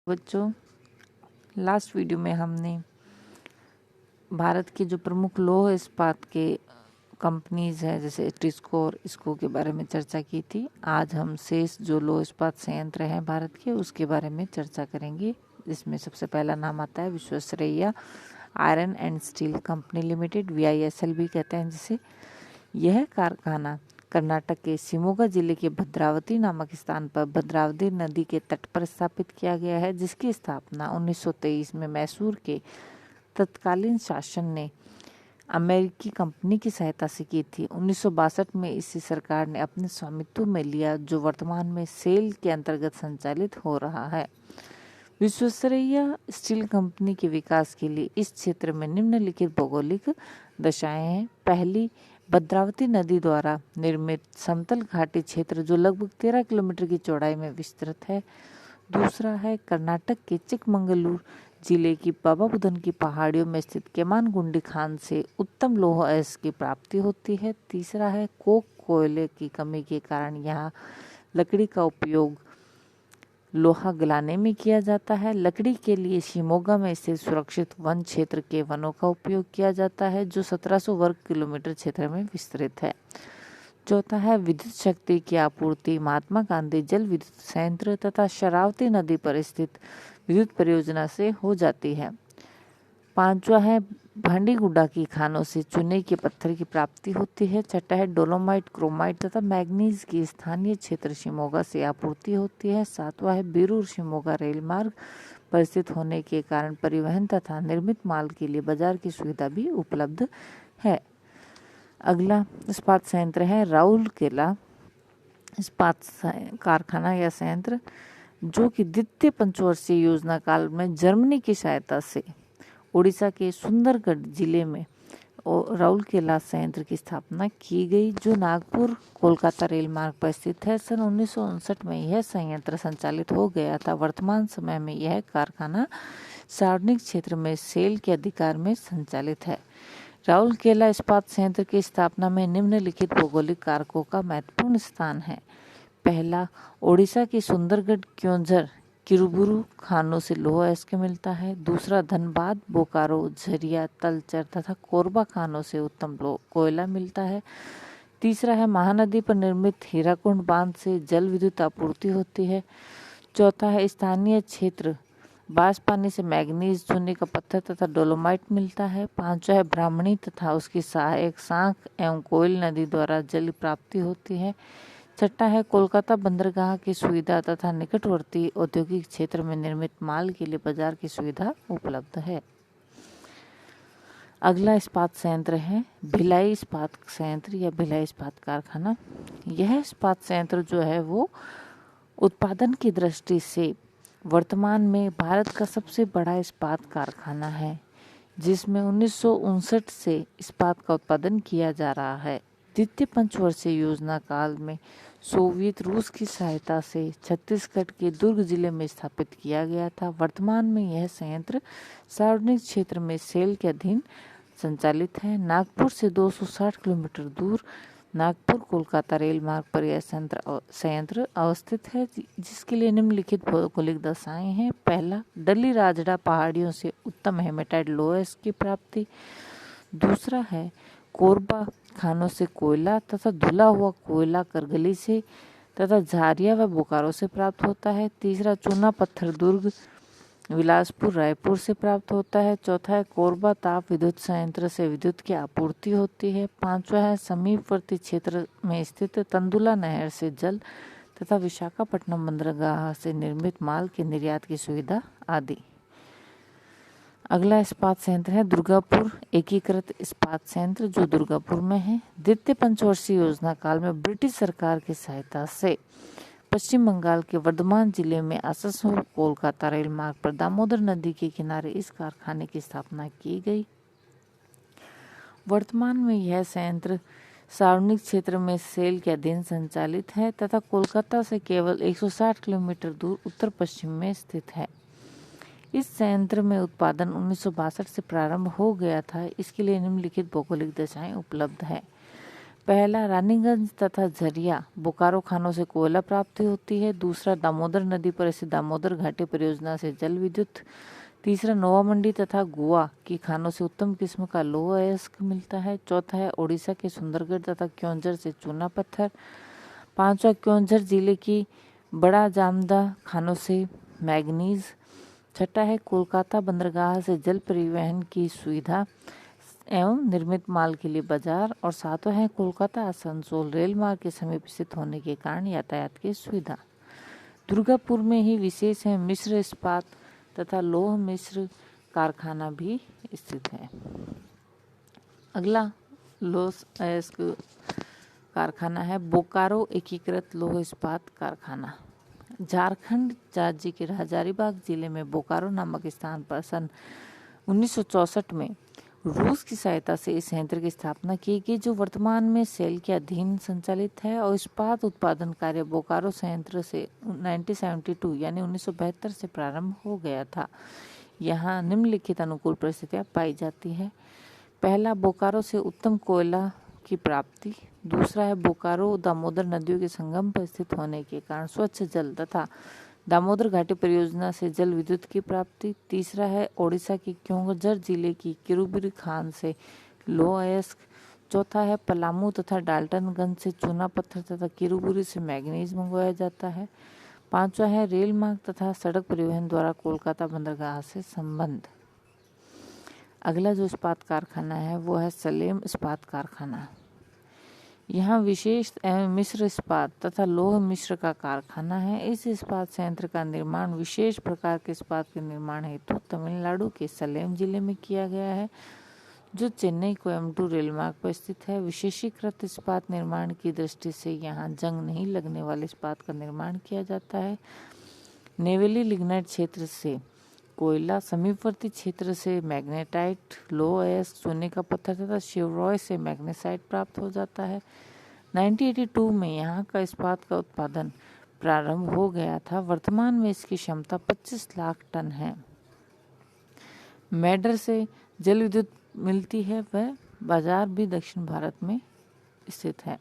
बच्चों, last video में हमने भारत के जो प्रमुख लौह इस्पात के कंपनीज है जैसे टिस्को और इसको के बारे में चर्चा की थी। आज हम शेष जो लौह इस्पात संयंत्र हैं भारत के उसके बारे में चर्चा करेंगे। इसमें सबसे पहला नाम आता है Visvesvaraya iron and steel company limited, VISL भी कहते हैं जिसे। यह कारखाना कर्नाटक के शिमोगा जिले के भद्रावती नामक स्थान पर भद्रावती नदी के तट पर स्थापित किया गया है, जिसकी स्थापना 1923 में मैसूर के तत्कालीन शासन ने अमेरिकी कंपनी की सहायता से की थी। 1962 में इसे सरकार ने अपने स्वामित्व में लिया, जो वर्तमान में सेल के अंतर्गत संचालित हो रहा है। विश्वेश्वरैया स्टील कंपनी के विकास के लिए इस क्षेत्र में निम्नलिखित भौगोलिक दशाएं हैं। पहली, भद्रावती नदी द्वारा निर्मित समतल घाटी क्षेत्र जो लगभग 13 किलोमीटर की चौड़ाई में विस्तृत है। दूसरा है कर्नाटक के चिकमंगलूर जिले की बाबा बुदन की पहाड़ियों में स्थित केमानगुंडी खान से उत्तम लौह अयस्क की प्राप्ति होती है। तीसरा है कोक कोयले की कमी के कारण यहाँ लकड़ी का उपयोग लोहा गलाने में किया जाता है। लकड़ी के लिए शिमोगा में स्थित सुरक्षित वन क्षेत्र के वनों का उपयोग किया जाता है, जो 1700 वर्ग किलोमीटर क्षेत्र में विस्तृत है। चौथा है विद्युत शक्ति की आपूर्ति महात्मा गांधी जल विद्युत संयंत्र तथा शरावती नदी पर स्थित विद्युत परियोजना से हो जाती है। पांचवा है भांडीगुड्डा की खानों से चूने के पत्थर की प्राप्ति होती है। छठा है डोलोमाइट, क्रोमाइट तथा मैग्नीज की स्थानीय क्षेत्र शिमोगा से आपूर्ति होती है। सातवां है बेरूर शिमोगा रेल मार्ग पर स्थित होने के कारण परिवहन तथा निर्मित माल के लिए बाजार की सुविधा भी उपलब्ध है। अगला इस्पात संयंत्र है राउरकेला इस्पात कारखाना या संयंत्र, जो कि द्वितीय पंचवर्षीय योजना काल में जर्मनी की सहायता से उड़ीसा के सुंदरगढ़ जिले में राउरकेला संयंत्र की स्थापना की गई, जो नागपुर कोलकाता रेल मार्ग पर स्थित है। सन 1959 में यह संयंत्र संचालित हो गया था। वर्तमान समय में यह कारखाना सार्वजनिक क्षेत्र में सेल के अधिकार में संचालित है। राउरकेला इस्पात संयंत्र की स्थापना में निम्नलिखित भौगोलिक कारकों का महत्वपूर्ण स्थान है। पहला, ओडिशा की सुंदरगढ़ क्योंझर किरुबुरु खानों से लोह अयस्क मिलता है। दूसरा, धनबाद, बोकारो, झरिया, तलचर तथा कोरबा खानों से उत्तम कोयला मिलता है। तीसरा है महानदी पर निर्मित हीराकुंड बांध से जल विद्युत आपूर्ति होती है। चौथा है स्थानीय क्षेत्र बांस पानी से मैग्नीज, चूने का पत्थर तथा डोलोमाइट मिलता है। पांचवा है ब्राह्मणी तथा उसकी सहायक सांख एवं कोयल नदी द्वारा जल प्राप्ति होती है। छठा है कोलकाता बंदरगाह की सुविधा तथा निकटवर्ती औद्योगिक क्षेत्र में निर्मित माल के लिए बाजार की सुविधा उपलब्ध है। अगला इस्पात संयंत्र है भिलाई इस्पात संयंत्र या भिलाई इस्पात कारखाना। यह इस्पात संयंत्र जो है वो उत्पादन की दृष्टि से वर्तमान में भारत का सबसे बड़ा इस्पात कारखाना है, जिसमें 1959 से इस्पात का उत्पादन किया जा रहा है। द्वितीय पंचवर्षीय योजना काल में सोवियत रूस की सहायता से छत्तीसगढ़ के दुर्ग जिले में स्थापित किया गया था। वर्तमान में यह संयंत्र सार्वजनिक क्षेत्र में सेल के अधीन संचालित है। नागपुर से 260 किलोमीटर दूर नागपुर कोलकाता रेल मार्ग पर यह संयंत्र अवस्थित है, जिसके लिए निम्नलिखित भौगोलिक दशाएं हैं। पहला, डली राजड़ा पहाड़ियों से उत्तम हेमेटाइट लोह अयस्क की प्राप्ति। दूसरा है कोरबा खानों से कोयला तथा धुला हुआ कोयला करगली से तथा झारिया व बोकारो से प्राप्त होता है। तीसरा, चूना पत्थर दुर्ग, बिलासपुर, रायपुर से प्राप्त होता है। चौथा है कोरबा ताप विद्युत संयंत्र से विद्युत की आपूर्ति होती है। पांचवा है समीपवर्ती क्षेत्र में स्थित तंदुला नहर से जल तथा विशाखापट्टनम बंदरगाह से निर्मित माल के निर्यात की सुविधा आदि। अगला इस्पात संयंत्र है दुर्गापुर एकीकृत इस्पात संयंत्र, जो दुर्गापुर में है। द्वितीय पंचवर्षीय योजना काल में ब्रिटिश सरकार की सहायता से पश्चिम बंगाल के वर्धमान जिले में आसनसोल कोलकाता रेल मार्ग पर दामोदर नदी के किनारे इस कारखाने की स्थापना की गई। वर्तमान में यह संयंत्र सार्वजनिक क्षेत्र में सेल के अधीन संचालित है तथा कोलकाता से केवल 160 किलोमीटर दूर उत्तर पश्चिम में स्थित है। इस संयंत्र में उत्पादन 1962 से प्रारंभ हो गया था। इसके लिए निम्नलिखित भौगोलिक दशाएं उपलब्ध है। पहला, रानीगंज तथा झरिया बोकारो खानों से कोयला प्राप्ति होती है। दूसरा, दामोदर नदी पर स्थित दामोदर घाटी परियोजना से जल विद्युत। तीसरा, नोवामंडी तथा गोवा की खानों से उत्तम किस्म का लौह अयस्क मिलता है। चौथा है ओडिशा के सुंदरगढ़ तथा क्योंझर से चूना पत्थर। पांचवा, क्योंझर जिले की बड़ा जामदा खानों से मैग्नीज। छठा है कोलकाता बंदरगाह से जल परिवहन की सुविधा एवं निर्मित माल के लिए बाजार। और सातवां है कोलकाता आसनसोल रेल मार्ग के समीप स्थित होने के कारण यातायात की सुविधा। दुर्गापुर में ही विशेष है मिश्र इस्पात तथा लौह मिश्र कारखाना भी स्थित है। अगला लौह अयस्क कारखाना है बोकारो एकीकृत लौह इस्पात कारखाना। झारखंड राज्य के हजारीबाग जिले में बोकारो नामक स्थान पर सन 1964 में रूस की सहायता से इस संयंत्र की स्थापना की गई, जो वर्तमान में सेल के अधीन संचालित है। और इस्पात उत्पादन कार्य बोकारो संयंत्र से 1972 यानी 1972 से प्रारंभ हो गया था। यहाँ निम्नलिखित अनुकूल परिस्थितियाँ पाई जाती है। पहला, बोकारो से उत्तम कोयला की प्राप्ति। दूसरा है बोकारो दामोदर नदियों के संगम पर स्थित होने के कारण स्वच्छ जल तथा दामोदर घाटी परियोजना से जल विद्युत की प्राप्ति। तीसरा है ओडिशा के क्योंझर जिले की किरुबिरी खान से लौह अयस्क। चौथा है पलामू तथा डाल्टनगंज से चूना पत्थर तथा किरुबिरी से मैग्नीज मंगवाया जाता है। पांचवा है रेल मार्ग तथा सड़क परिवहन द्वारा कोलकाता बंदरगाह से संबंध। अगला जो इस्पात कारखाना है वो है सलेम इस्पात कारखाना। यहाँ विशेष एवं मिश्र इस्पात तथा लौह मिश्र का कारखाना है। इस इस्पात संयंत्र का निर्माण विशेष प्रकार के इस्पात के निर्माण हेतु तमिलनाडु के सलेम जिले में किया गया है, जो चेन्नई कोयम्बटूर रेल मार्ग पर स्थित है। विशेषीकृत इस्पात निर्माण की दृष्टि से यहाँ जंग नहीं लगने वाले इस्पात का निर्माण किया जाता है। नेवेली लिग्नाइट क्षेत्र से कोयला, समीपवर्ती क्षेत्र से मैग्नेटाइट, लौह अयस्क, सोने का पत्थर तथा शिवरॉय से मैग्नेसाइट प्राप्त हो जाता है। 1982 में यहाँ का इस्पात का उत्पादन प्रारंभ हो गया था। वर्तमान में इसकी क्षमता 25 लाख टन है। मेडर से जल विद्युत मिलती है, वह बाजार भी दक्षिण भारत में स्थित है।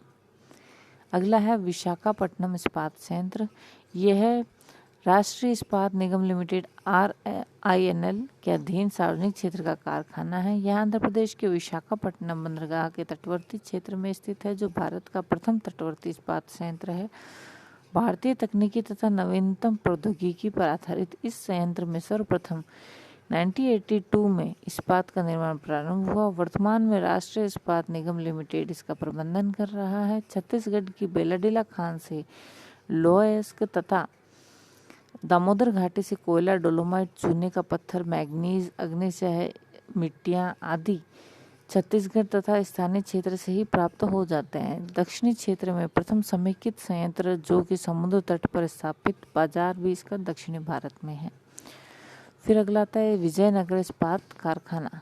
अगला है विशाखापट्टनम इस्पात संयंत्र। यह राष्ट्रीय इस्पात निगम लिमिटेड RINL के अधीन सार्वजनिक क्षेत्र का कारखाना है। यह आंध्र प्रदेश के विशाखापट्टनम बंदरगाह के तटवर्ती क्षेत्र में स्थित है, जो भारत का प्रथम तटवर्ती इस्पात संयंत्र है। भारतीय तकनीकी तथा नवीनतम प्रौद्योगिकी पर आधारित इस संयंत्र में सर्वप्रथम 1982 में इस्पात का निर्माण प्रारंभ हुआ। वर्तमान में राष्ट्रीय इस्पात निगम लिमिटेड इसका प्रबंधन कर रहा है। छत्तीसगढ़ की बेलाडीला खान से लौह अयस्क तथा दामोदर घाटी से कोयला, डोलोमाइट, चूने का पत्थर, मैग्नीज, अग्निशय मिट्टियाँ आदि छत्तीसगढ़ तथा स्थानीय क्षेत्र से ही प्राप्त हो जाते हैं। दक्षिणी क्षेत्र में प्रथम समेकित संयंत्र जो कि समुद्र तट पर स्थापित, बाजार भी इसका दक्षिणी भारत में है। फिर अगला आता है विजयनगर इस्पात कारखाना।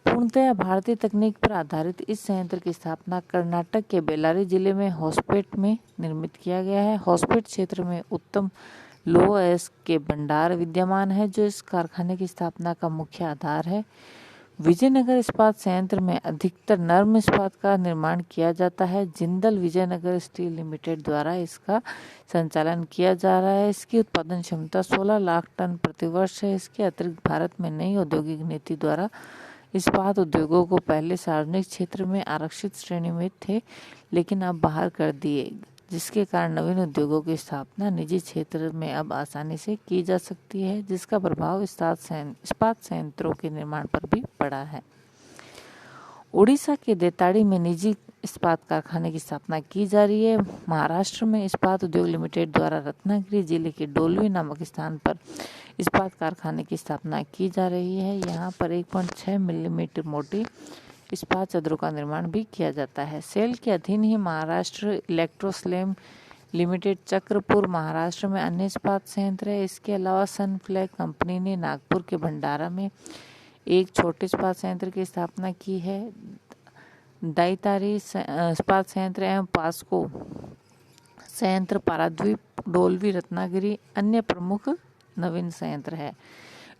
पूर्णतया भारतीय तकनीक पर आधारित इस संयंत्र की स्थापना कर्नाटक के बेल्लारी जिले में होसपेट में निर्मित किया गया है। होसपेट क्षेत्र में उत्तम लौह अयस्क के भंडार विद्यमान है, जो इस कारखाने की स्थापना का मुख्य आधार है। विजयनगर इस्पात संयंत्र में अधिकतर नर्म इस्पात का निर्माण किया जाता है। जिंदल विजयनगर स्टील लिमिटेड द्वारा इसका संचालन किया जा रहा है। इसकी उत्पादन क्षमता 16 लाख टन प्रतिवर्ष है। इसके अतिरिक्त भारत में नई औद्योगिक नीति द्वारा इस्पात उद्योगों को पहले सार्वजनिक क्षेत्र में आरक्षित श्रेणी में थे, लेकिन अब बाहर कर दिए, जिसके कारण नवीन उद्योगों की स्थापना निजी क्षेत्र में अब आसानी से की जा सकती है, जिसका प्रभाव इस्पात संयंत्रों के निर्माण पर भी पड़ा है। उड़ीसा के देताड़ी में निजी इस्पात कारखाने की स्थापना की जा रही है। महाराष्ट्र में इस्पात उद्योग लिमिटेड द्वारा रत्नागिरी जिले के डोलवी नामक स्थान पर इस्पात कारखाने की स्थापना की जा रही है। यहाँ पर 1.6 मिलीमीटर मोटी इस्पात चदरों का निर्माण भी किया जाता है। सेल के अधीन ही महाराष्ट्र इलेक्ट्रोस्लेम लिमिटेड चक्रपुर महाराष्ट्र में अन्य इस्पात संयंत्र है। इसके अलावा सनफ्लैग कंपनी ने नागपुर के भंडारा में एक छोटे इस्पात संयंत्र की स्थापना की है। दाईतारी इस्पात संयंत्र एवं पास्को संयंत्र पाराद्वीप, डोलवी, रत्नागिरी अन्य प्रमुख नवीन संयंत्र है।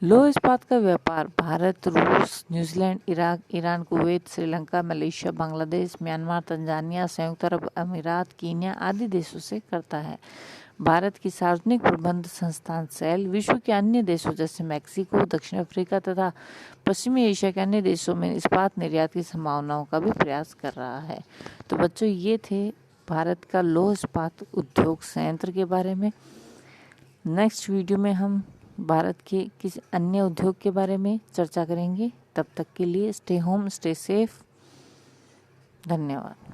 लौह इस्पात का व्यापार भारत, रूस, New Zealand, Iraq, Iran, Kuwait, Sri Lanka, Malaysia, Bangladesh, Myanmar, Tanzania, संयुक्त अरब अमीरात, कीनिया आदि देशों से करता है। भारत की सार्वजनिक प्रबंध संस्थान सेल विश्व के अन्य देशों जैसे मैक्सिको, दक्षिण अफ्रीका तथा पश्चिमी एशिया के अन्य देशों में इस्पात निर्यात की संभावनाओं का भी प्रयास कर रहा है। तो बच्चों, ये थे भारत का लौह इस्पात उद्योग संयंत्र के बारे में। नेक्स्ट वीडियो में हम भारत के किसी अन्य उद्योग के बारे में चर्चा करेंगे। तब तक के लिए स्टे होम, स्टे सेफ। धन्यवाद।